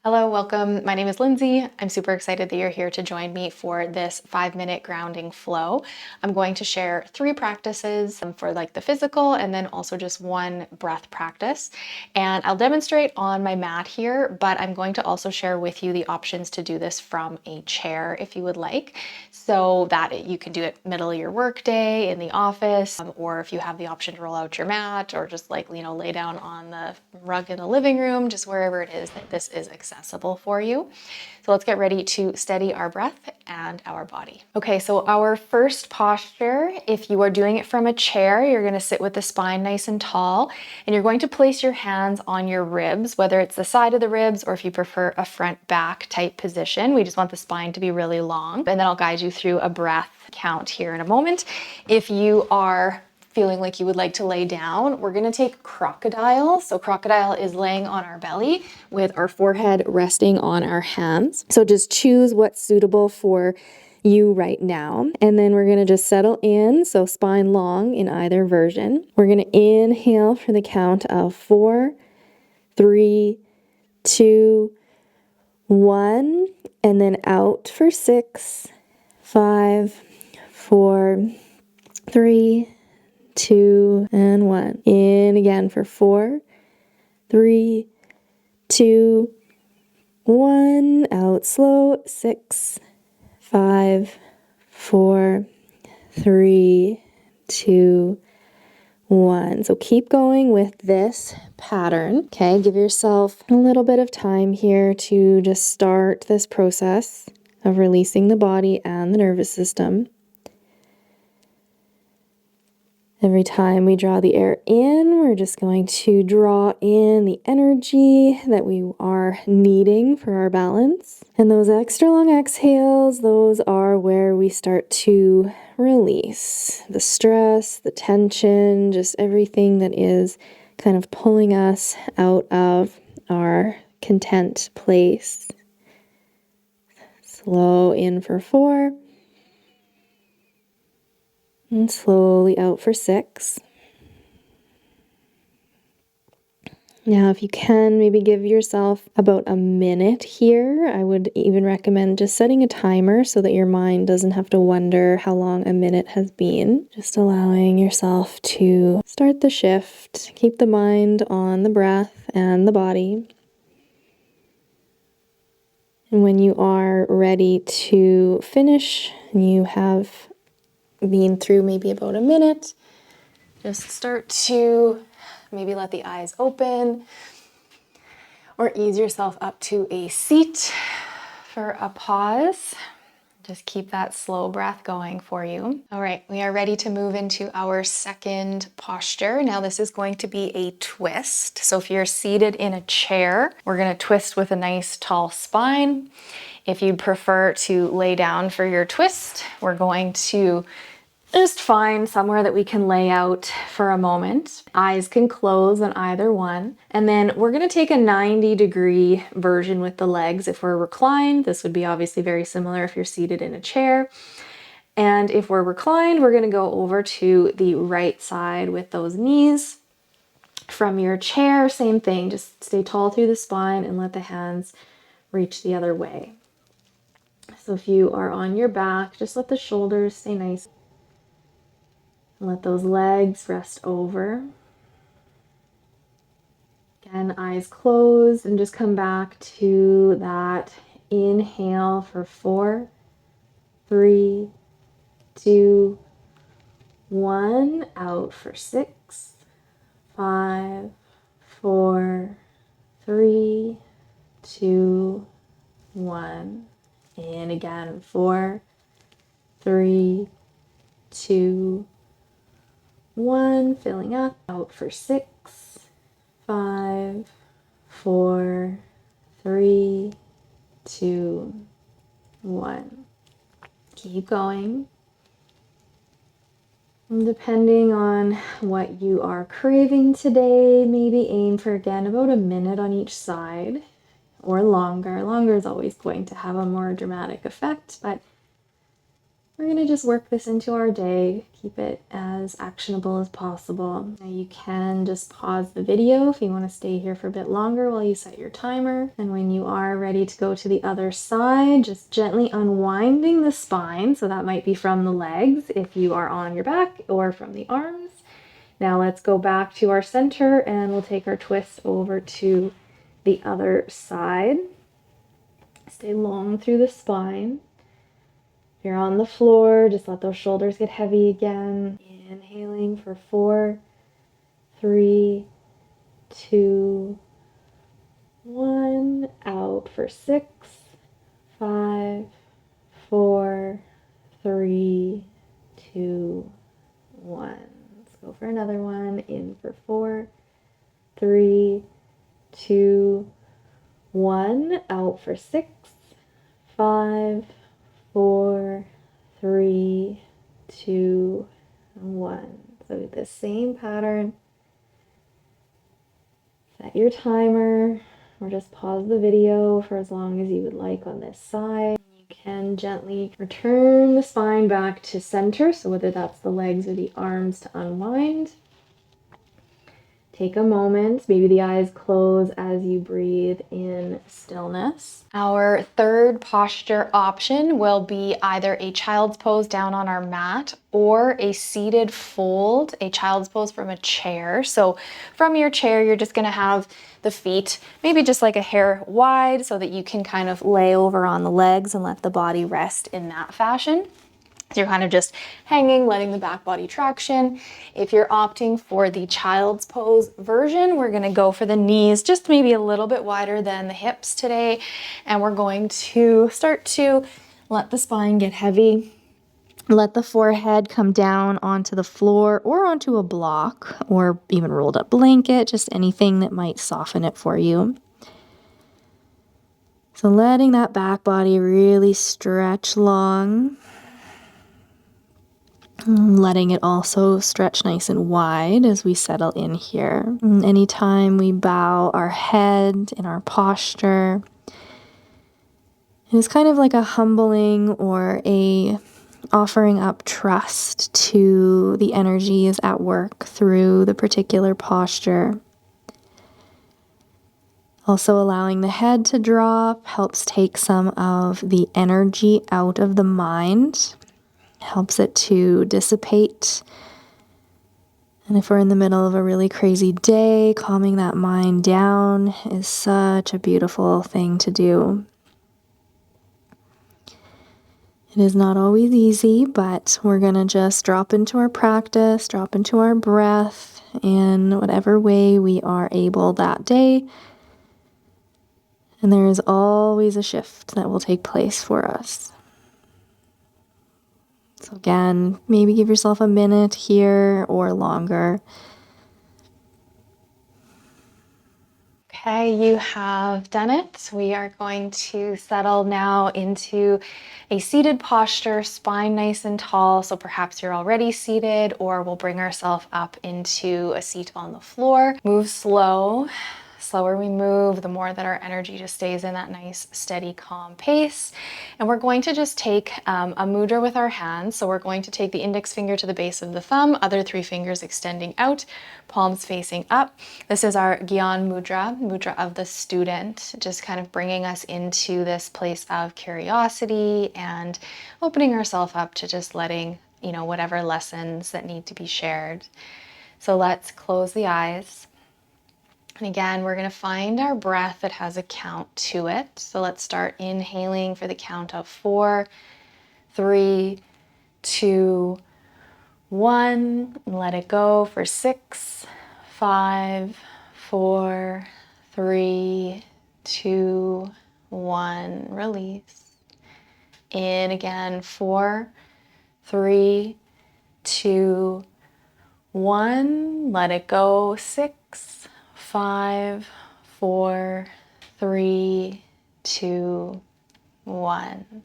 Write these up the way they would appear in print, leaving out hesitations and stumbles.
Hello, welcome. My name is Lindsay. I'm super excited that you're here to join me for this 5-minute grounding flow. I'm going to share 3 practices for like the physical and then also just one breath practice. And I'll demonstrate on my mat here, but I'm going to also share with you the options to do this from a chair if you would like, so that you can do it middle of your work day in the office, or if you have the option to roll out your mat or just like, lay down on the rug in the living room, just wherever it is that this is accessible for you. So let's get ready to steady our breath and our body. Okay, so our first posture, if you are doing it from a chair, you're going to sit with the spine nice and tall, and you're going to place your hands on your ribs, whether it's the side of the ribs or if you prefer a front back type position. We just want the spine to be really long, and then I'll guide you through a breath count here in a moment. If you are feeling like you would like to lay down, we're going to take Crocodile. So Crocodile is laying on our belly with our forehead resting on our hands. So just choose what's suitable for you right now. And then we're going to just settle in. So spine long in either version. We're going to inhale for the count of 4, 3, 2, 1, and then out for 6, 5, 4, 3, 2, and 1. In again for 4, 3, 2, 1. Out slow. 6, 5, 4, 3, 2, 1. So keep going with this pattern. Okay, give yourself a little bit of time here to just start this process of releasing the body and the nervous system. Every time we draw the air in, we're just going to draw in the energy that we are needing for our balance. And those extra long exhales, those are where we start to release the stress, the tension, just everything that is kind of pulling us out of our content place. Slow in for 4. And slowly out for 6. Now, if you can, maybe give yourself about a minute here. I would even recommend just setting a timer so that your mind doesn't have to wonder how long a minute has been. Just allowing yourself to start the shift. Keep the mind on the breath and the body. And when you are ready to finish, and you have been through maybe about a minute, just start to maybe let the eyes open or ease yourself up to a seat for a pause. Just keep that slow breath going for you. All right, we are ready to move into our second posture. Now this is going to be a twist. So if you're seated in a chair, we're going to twist with a nice tall spine. If you'd prefer to lay down for your twist, we're going to just find somewhere that we can lay out for a moment. Eyes can close on either one. And then we're going to take a 90-degree version with the legs. If we're reclined, this would be obviously very similar if you're seated in a chair. And if we're reclined, we're going to go over to the right side with those knees. From your chair, same thing. Just stay tall through the spine and let the hands reach the other way. So if you are on your back, just let the shoulders stay nice. Let those legs rest over. Again, eyes closed, and just come back to that inhale for 4, 3, 2, 1. Out for 6, 5, 4, 3, 2, 1. In again, 4, 3, 2, 1. Filling up. Out for 6, 5, 4, 3, 2, 1. Keep going. And depending on what you are craving today, maybe aim for again about a minute on each side or longer. Longer is always going to have a more dramatic effect, but We're going to just work this into our day, keep it as actionable as possible. Now you can just pause the video if you want to stay here for a bit longer while you set your timer. And when you are ready to go to the other side, just gently unwinding the spine. So that might be from the legs if you are on your back, or from the arms. Now let's go back to our center and we'll take our twist over to the other side. Stay long through the spine. If you're on the floor, just let those shoulders get heavy again. Inhaling for 4, 3, 2, 1. Out for 6, 5, 4, 3, 2, 1. Let's go for another one. In for 4, 3, 2, 1. Out for 6, 5, 4, 3, 2, 1. So the same pattern. Set your timer, or just pause the video for as long as you would like on this side. You can gently return the spine back to center, so whether that's the legs or the arms, to unwind. Take a moment, maybe the eyes close as you breathe in stillness. Our third posture option will be either a child's pose down on our mat or a seated fold, a child's pose from a chair. So from your chair, you're just gonna have the feet maybe just like a hair wide so that you can kind of lay over on the legs and let the body rest in that fashion. So you're kind of just hanging, letting the back body traction. If you're opting for the child's pose version, we're gonna go for the knees just maybe a little bit wider than the hips today. And we're going to start to let the spine get heavy. Let the forehead come down onto the floor or onto a block or even rolled up blanket, just anything that might soften it for you. So letting that back body really stretch long. Letting it also stretch nice and wide as we settle in here. Anytime we bow our head in our posture, it's kind of like a humbling or a offering up trust to the energies at work through the particular posture. Also allowing the head to drop helps take some of the energy out of the mind. Helps it to dissipate. And if we're in the middle of a really crazy day, calming that mind down is such a beautiful thing to do. It is not always easy, but we're going to just drop into our practice, drop into our breath in whatever way we are able that day. And there is always a shift that will take place for us. So again, maybe give yourself a minute here or longer. Okay, you have done it. We are going to settle now into a seated posture, spine nice and tall. So perhaps you're already seated, or we'll bring ourselves up into a seat on the floor. Move slow. Slower we move, the more that our energy just stays in that nice, steady, calm pace. And we're going to just take a mudra with our hands. So we're going to take the index finger to the base of the thumb, other 3 fingers extending out, palms facing up. This is our Gyan mudra, mudra of the student, just kind of bringing us into this place of curiosity and opening ourselves up to just letting, whatever lessons that need to be shared. So let's close the eyes. And again, we're going to find our breath that has a count to it. So let's start inhaling for the count of 4, 3, 2, 1. And let it go for 6, 5, 4, 3, 2, 1. Release. In again, 4, 3, 2, 1. Let it go. 6, 5, 4, 3, 2, 1.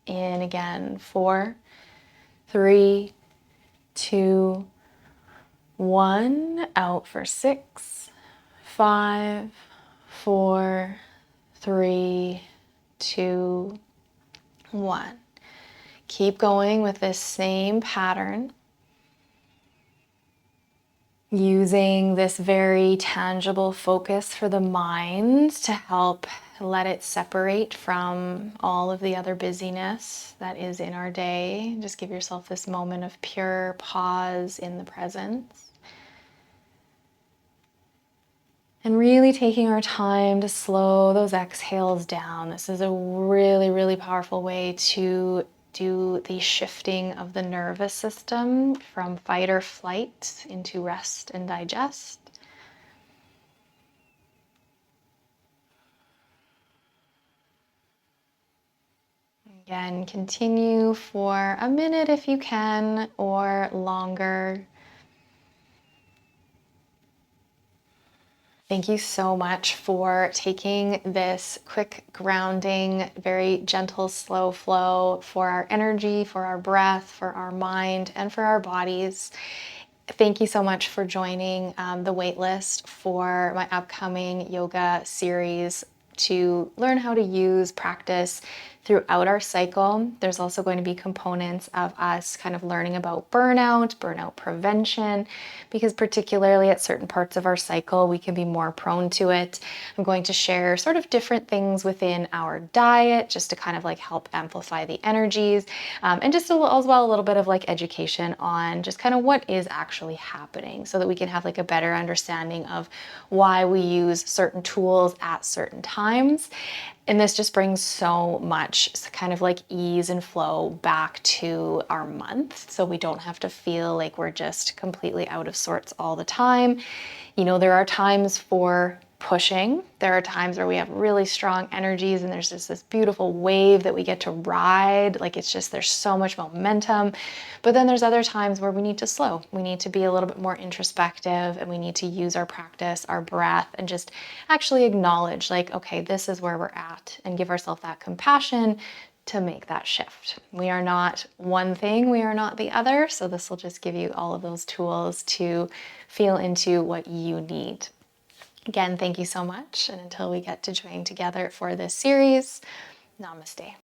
In again, 4, 3, 2, 1. Out for 6, 5, 4, 3, 2, 1. Keep going with this same pattern, using this very tangible focus for the mind to help let it separate from all of the other busyness that is in our day. Just give yourself this moment of pure pause in the presence. And really taking our time to slow those exhales down. This is a really, really powerful way to do the shifting of the nervous system from fight or flight into rest and digest. Again, continue for a minute if you can, or longer. Thank you so much for taking this quick grounding, very gentle, slow flow for our energy, for our breath, for our mind, and for our bodies. Thank you so much for joining the waitlist for my upcoming yoga series to learn how to use practice throughout our cycle. There's also going to be components of us kind of learning about burnout prevention, because particularly at certain parts of our cycle, we can be more prone to it. I'm going to share sort of different things within our diet just to kind of like help amplify the energies, and just as well a little bit of like education on just kind of what is actually happening, so that we can have like a better understanding of why we use certain tools at certain times. And this just brings so much kind of like ease and flow back to our month, so we don't have to feel like we're just completely out of sorts all the time. You know, there are times for pushing. There are times where we have really strong energies and there's just this beautiful wave that we get to ride. Like it's just, there's so much momentum. But then there's other times where we need to slow. We need to be a little bit more introspective, and we need to use our practice, our breath, and just actually acknowledge like, okay, this is where we're at, and give ourselves that compassion to make that shift. We are not one thing, we are not the other. So this will just give you all of those tools to feel into what you need. Again, thank you so much. And until we get to join together for this series, namaste.